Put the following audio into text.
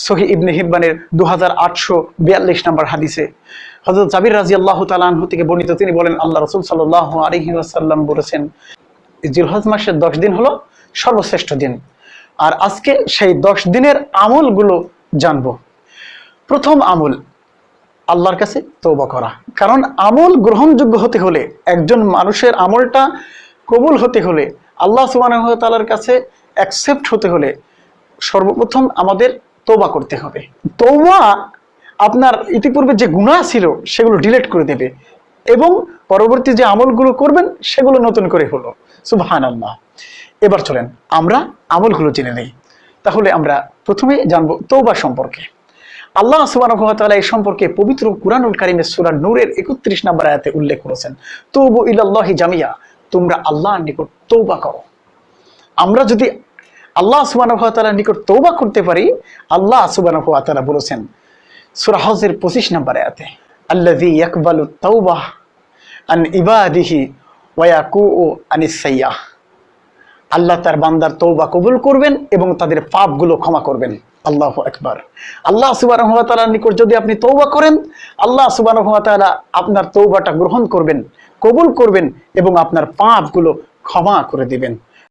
সহিহ ইবনে হিব্বানের 2842 নম্বর হাদিসে হযরত জাবির রাদিয়াল্লাহু তাআলা আনহু থেকে বর্ণিত, তিনি বলেন আল্লাহ রাসূল সাল্লাল্লাহু আলাইহি ওয়াসাল্লাম বলেছেন, জিলহজ মাসের 10 দিন হলো সর্বশ্রেষ্ঠ দিন। আর আজকে সেই 10 দিনের আমলগুলো জানবো। প্রথম আমল, আল্লাহর কাছে তওবা করা। কারণ আমল গ্রহণযোগ্য হতে হলে, একজন মানুষের আমলটা কবুল হতে হলে, আল্লাহ সুবহানাহু ওয়া তাআলার কাছে অ্যাকসেপ্ট হতে হলে সর্বপ্রথম আমাদের তওবা করতে হবে। তওবা আপনার ইতিপূর্বে যে গুনাহ ছিল সেগুলো ডিলিট করে দেবে এবং পরবর্তী যে আমলগুলো করবেন সেগুলো নতুন করে হলো। সুবহানাল্লাহ। এবার চলেন আমরা আমলগুলো জেনে নেই। তাহলে আমরা প্রথমে জানবো তওবা সম্পর্কে। আল্লাহ সুবহানাহু ওয়া তাআলা এই সম্পর্কে পবিত্র কুরআনুল কারীমের সূরা নূরের 31 নম্বর আয়াতে উল্লেখ করেছেন, তুবু ইলাল্লাহি জামিয়া, তোমরা আল্লাহর নিকট তওবা করো। আমরা যদি আল্লাহ সুবহানাহু ওয়া তাআলার নিকট তওবা করতে পারি, আল্লাহ সুবহানাহু ওয়া তাআলা বলেছেন সূরা হজের 25 নম্বর আয়াতে, আল্লাযী ইয়াকবালু তাওবাহ আন ইবাদিহি ওয়া ইয়াকু আনিস সাইয়্যাহ, আল্লাহ তার বান্দার তওবা কবুল করবেন এবং তাদের পাপগুলো ক্ষমা করবেন। আল্লাহু আকবার। আল্লাহ সুবহানাহু ওয়া তাআলার নিকট যদি আপনি তওবা করেন, আল্লাহ সুবহানাহু ওয়া তাআলা আপনার তওবাটা গ্রহণ করবেন, কবুল করবেন এবং আপনার পাপগুলো ক্ষমা করে দিবেন।